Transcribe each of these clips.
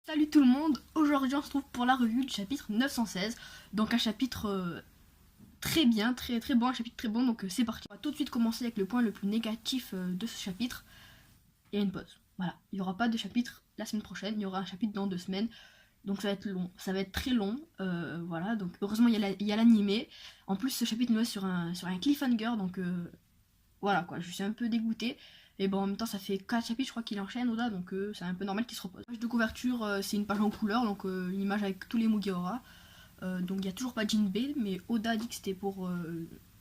Salut tout le monde, aujourd'hui on se trouve pour la revue du chapitre 916, donc un chapitre très bien, très très bon, un chapitre très bon, donc c'est parti. On va tout de suite commencer avec le point le plus négatif de ce chapitre, il y a une pause. Voilà, il n'y aura pas de chapitre la semaine prochaine, il y aura un chapitre dans 2 semaines, donc ça va être long, ça va être très long, voilà, donc heureusement il y a l'animé, en plus ce chapitre nous laisse sur un cliffhanger, donc voilà quoi, je suis un peu dégoûtée. Et bon, en même temps, ça fait 4 chapitres, je crois qu'il enchaîne, Oda, donc c'est un peu normal qu'il se repose. La page de couverture, c'est une page en couleur, donc une image avec tous les Mugiwara. Donc il n'y a toujours pas Jinbei, mais Oda a dit que c'était pour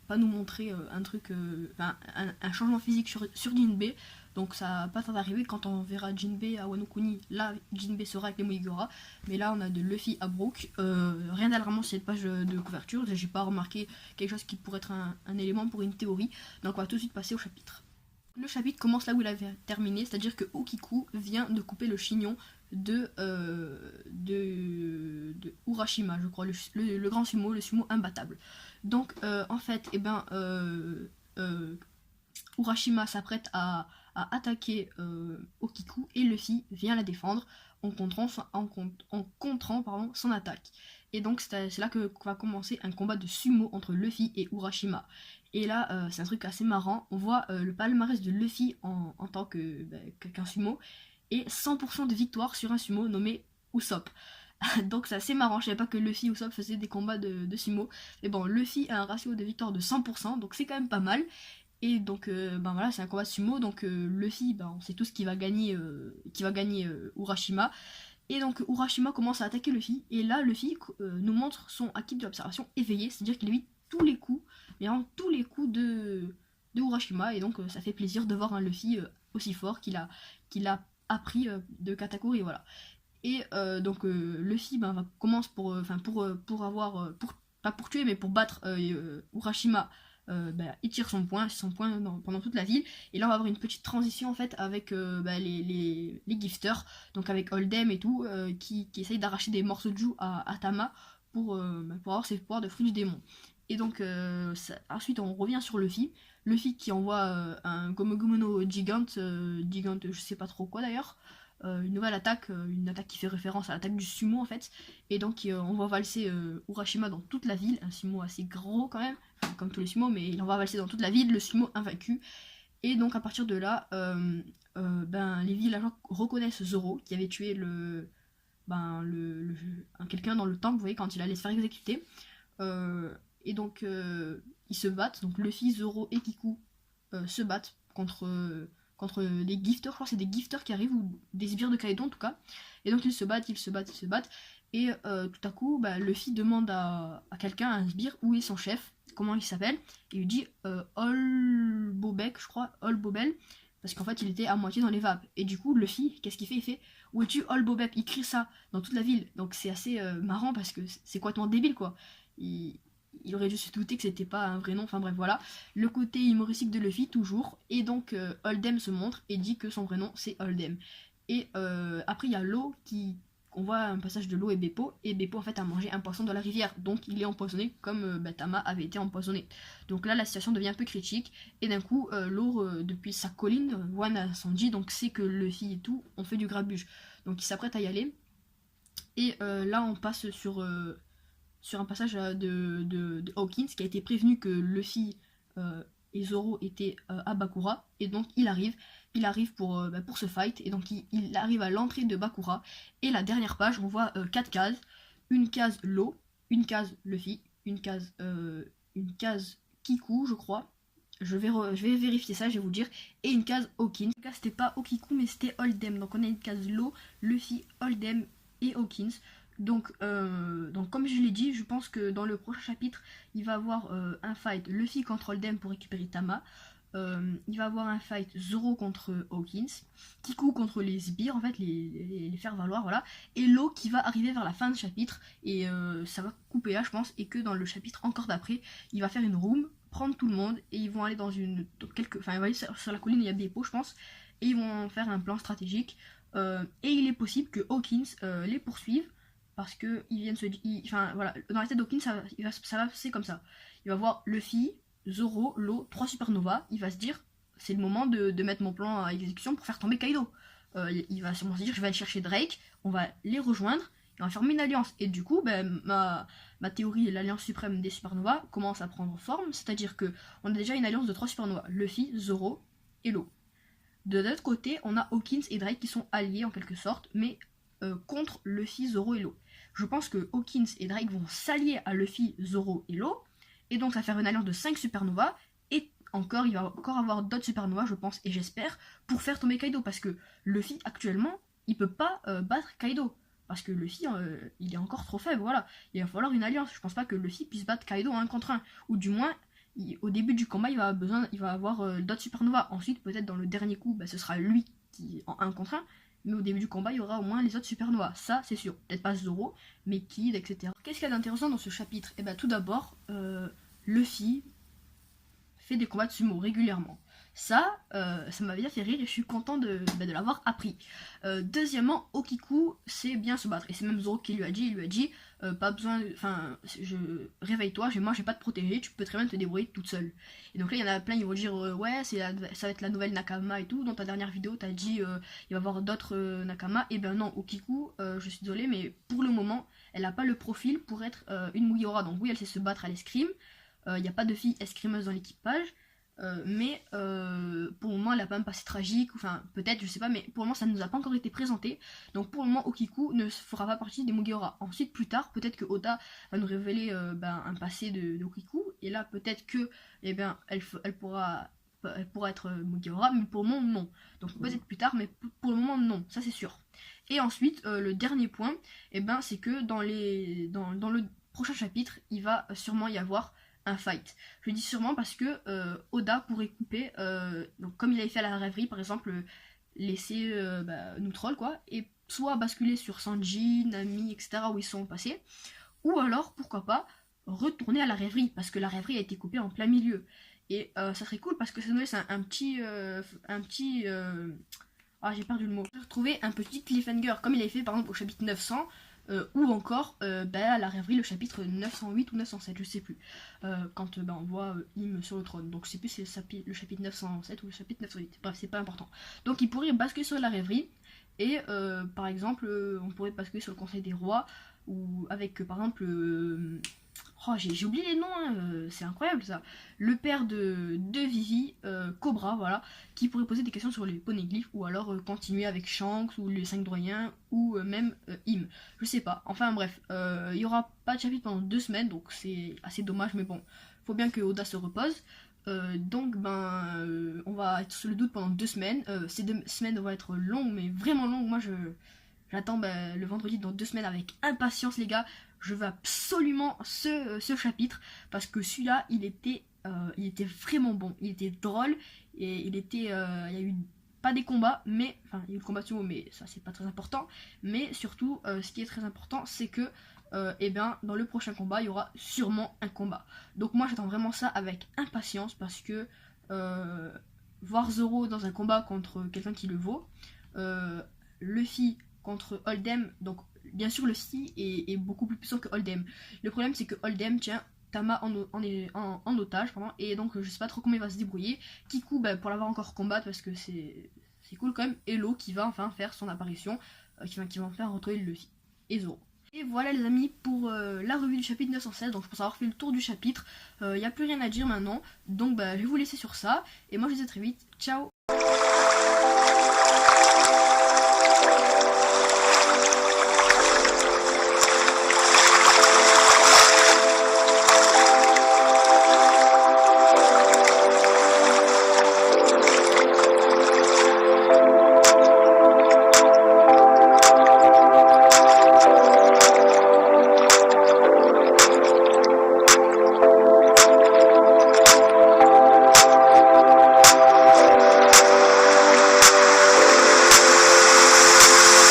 pas nous montrer un truc, un changement physique sur Jinbei. Donc ça va pas tarder d'arriver quand on verra Jinbei à Wano Kuni. Là, Jinbei sera avec les Mugiwara. Mais là, on a de Luffy à Brook. Rien d'alarmant sur cette page de couverture. J'ai pas remarqué quelque chose qui pourrait être un élément pour une théorie. Donc on va tout de suite passer au chapitre. Le chapitre commence là où il avait terminé, c'est-à-dire que Okiku vient de couper le chignon de Urashima, je crois, le grand sumo, le sumo imbattable. Donc, en fait, Urashima s'apprête à attaquer Okiku et Luffy vient la défendre en contrant son attaque. Et donc c'est là que va commencer un combat de sumo entre Luffy et Urashima. Et là c'est un truc assez marrant, on voit le palmarès de Luffy en tant qu'un sumo et 100% de victoire sur un sumo nommé Usopp. Donc c'est assez marrant, je savais pas que Luffy et Usopp faisaient des combats de sumo. Mais bon, Luffy a un ratio de victoire de 100%, donc c'est quand même pas mal. Et donc, ben voilà, c'est un combat sumo. Donc, Luffy, ben, on sait tous qui va gagner Urashima. Et donc, Urashima commence à attaquer Luffy. Et là, Luffy nous montre son acquis de l'observation éveillé, c'est-à-dire qu'il évite tous les coups, mais vraiment tous les coups de Urashima. Et donc, ça fait plaisir de voir un Luffy aussi fort qu'il a appris de Katakuri. Voilà. Et donc, Luffy ben, commence pour avoir. Pas pour tuer, mais pour battre Urashima il tire son point pendant toute la ville. Et là, on va avoir une petite transition en fait avec les gifters, donc avec Oldem et tout, qui essayent d'arracher des morceaux de joue à Tama pour avoir ses pouvoirs de fruit du démon. Et donc, ensuite, on revient sur Luffy. Luffy qui envoie un Gomu-Gomu Gigant, Gigant, je sais pas trop quoi d'ailleurs. Une nouvelle attaque, une attaque qui fait référence à l'attaque du sumo en fait. Et donc on voit valser Urashima dans toute la ville, un sumo assez gros quand même, enfin, comme tous les sumo, mais il envoie valser dans toute la ville, le sumo invaincu. Et donc à partir de là, les villageois reconnaissent Zoro qui avait tué quelqu'un dans le temple, vous voyez, quand il allait se faire exécuter. Et donc ils se battent, donc Luffy, Zoro et Kiku se battent contre des gifters, je crois que c'est des gifters qui arrivent, ou des sbires de Kaido en tout cas. Et donc ils se battent, ils se battent, ils se battent. Et tout à coup, Luffy demande à quelqu'un, à un sbire, où est son chef, comment il s'appelle. Et il lui dit All Bobek, je crois, All Bobel, parce qu'en fait il était à moitié dans les vapes. Et du coup, Luffy, qu'est-ce qu'il fait? Il fait où es-tu, All Bobek? Il crie ça dans toute la ville. Donc c'est assez marrant parce que c'est complètement débile quoi. Il aurait dû se douter que c'était pas un vrai nom, enfin bref voilà. Le côté humoristique de Luffy toujours, et donc Oldem se montre et dit que son vrai nom c'est Oldem. Et après il y a Law qui... On voit un passage de Law et Beppo en fait a mangé un poisson de la rivière, donc il est empoisonné comme Tama avait été empoisonné. Donc là la situation devient un peu critique, et d'un coup Law depuis sa colline voit Sanji, donc c'est que Luffy et tout ont fait du grabuge. Donc il s'apprête à y aller, et là on passe sur un passage de Hawkins qui a été prévenu que Luffy et Zoro étaient à Bakura, et donc il arrive pour ce fight, et donc il arrive à l'entrée de Bakura. Et la dernière page, on voit 4 cases, une case Law, une case Luffy, une case Kiku je crois, je vais vérifier ça, je vais vous dire, et une case Hawkins. En tout cas c'était pas Okiku mais c'était Oldem, donc on a une case Law, Luffy, Oldem et Hawkins. Donc comme je l'ai dit, je pense que dans le prochain chapitre, il va y avoir un fight Luffy contre Oldem pour récupérer Tama. Il va y avoir un fight Zoro contre Hawkins, Kiku contre les sbires, en fait, les faire valoir, voilà. Et Law qui va arriver vers la fin du chapitre, et ça va couper là, je pense, et que dans le chapitre encore d'après, il va faire une room, prendre tout le monde, et ils vont aller enfin, il va aller sur la colline, il y a Beppo, je pense, et ils vont faire un plan stratégique. Et il est possible que Hawkins les poursuive, parce que ils viennent se dire, enfin voilà, dans la tête d'Hawkins ça va passer comme ça. Il va voir Luffy, Zoro, Law, 3 supernovas, il va se dire c'est le moment de mettre mon plan à exécution pour faire tomber Kaido. il va sûrement se dire je vais aller chercher Drake, on va les rejoindre et on va former une alliance. Et du coup, ben, ma théorie, l'alliance suprême des supernovas, commence à prendre forme, c'est-à-dire que on a déjà une alliance de 3 supernovas, Luffy, Zoro et Law. De l'autre côté, on a Hawkins et Drake qui sont alliés en quelque sorte, mais contre Luffy, Zoro et Law. Je pense que Hawkins et Drake vont s'allier à Luffy, Zoro et Law, et donc ça va faire une alliance de 5 supernovas, et encore, il va encore avoir d'autres supernovas, je pense, et j'espère, pour faire tomber Kaido, parce que Luffy, actuellement, il peut pas battre Kaido. Parce que Luffy, il est encore trop faible, voilà. Il va falloir une alliance. Je pense pas que Luffy puisse battre Kaido 1 contre 1. Ou du moins, au début du combat, il va avoir d'autres supernovas. Ensuite, peut-être dans le dernier coup, bah, ce sera lui qui en 1 contre 1. Mais au début du combat, il y aura au moins les autres supernovas. Ça, c'est sûr. Peut-être pas Zoro, mais Kid, etc. Qu'est-ce qu'il y a d'intéressant dans ce chapitre? Eh bien, tout d'abord, Luffy fait des combats de sumo régulièrement. Ça m'a bien fait rire et je suis content de l'avoir appris. Deuxièmement, Okiku sait bien se battre. Et c'est même Zoro qui lui a dit, pas besoin, réveille-toi, moi je vais pas te protéger, tu peux très bien te débrouiller toute seule. Et donc là il y en a plein, ils vont dire, ouais, ça va être la nouvelle Nakama et tout. Dans ta dernière vidéo, t'as dit, il va y avoir d'autres Nakama. Et ben non, Okiku, je suis désolée, mais pour le moment, elle a pas le profil pour être une Mugiwara. Donc oui, elle sait se battre à l'escrime. Il n'y a pas de fille escrimeuse dans l'équipage. Mais pour le moment elle a pas même passé tragique, enfin peut-être je sais pas, mais pour le moment ça ne nous a pas encore été présenté, donc pour le moment Okiku ne fera pas partie des Mugiwara. Ensuite plus tard peut-être que Oda va nous révéler un passé de Okiku, et là peut-être que elle pourra être Mugiwara, mais pour le moment non, donc peut-être plus tard, mais pour le moment non, ça c'est sûr. Et ensuite le dernier point, c'est que dans le prochain chapitre il va sûrement y avoir un fight. Je dis sûrement parce que Oda pourrait couper, donc comme il avait fait à la rêverie par exemple, laisser nous troll quoi, et soit basculer sur Sanji, Nami, etc. où ils sont passés, ou alors pourquoi pas retourner à la rêverie, parce que la rêverie a été coupée en plein milieu. Et ça serait cool parce que ça nous laisse un petit j'ai perdu le mot. Retrouver un petit cliffhanger comme il avait fait par exemple au chapitre 900, ou encore à la rêverie le chapitre 908 ou 907, je sais plus, quand on voit Im sur le trône. Donc je sais plus si c'est le chapitre 907 ou le chapitre 908, bref c'est pas important. Donc il pourrait basculer sur la rêverie, et par exemple on pourrait basculer sur le conseil des rois, ou avec par exemple j'ai oublié les noms, hein, c'est incroyable ça. Le père de Vivi, Cobra, voilà, qui pourrait poser des questions sur les poneglyphes, ou alors continuer avec Shanks, ou les 5 doyens, ou même Im. Je sais pas, enfin bref, il y aura pas de chapitre pendant 2 semaines, donc c'est assez dommage, mais bon, faut bien que Oda se repose. Donc on va être sur le doute pendant 2 semaines. Ces 2 semaines vont être longues, mais vraiment longues. Moi j'attends le vendredi dans 2 semaines avec impatience, les gars. Je veux absolument ce chapitre, parce que celui-là il était vraiment bon, il était drôle, et il y a eu pas des combats, mais enfin il y a eu le combat sumo, mais ça c'est pas très important. Mais surtout ce qui est très important, c'est que dans le prochain combat il y aura sûrement un combat. Donc moi j'attends vraiment ça avec impatience, parce que voir Zoro dans un combat contre quelqu'un qui le vaut, Luffy contre Hold'em, donc bien sûr Luffy est beaucoup plus puissant que Hold'em. Le problème c'est que Hold'em tient Tama en otage, pardon, et donc je sais pas trop comment il va se débrouiller. Kiku pour l'avoir encore combattre, parce que c'est cool quand même. Et Law qui va enfin faire son apparition, qui va enfin retrouver Luffy et Zoro. Et voilà les amis pour la revue du chapitre 916, donc je pense avoir fait le tour du chapitre, il n'y a plus rien à dire maintenant, donc je vais vous laisser sur ça, et moi je vous dis à très vite, ciao.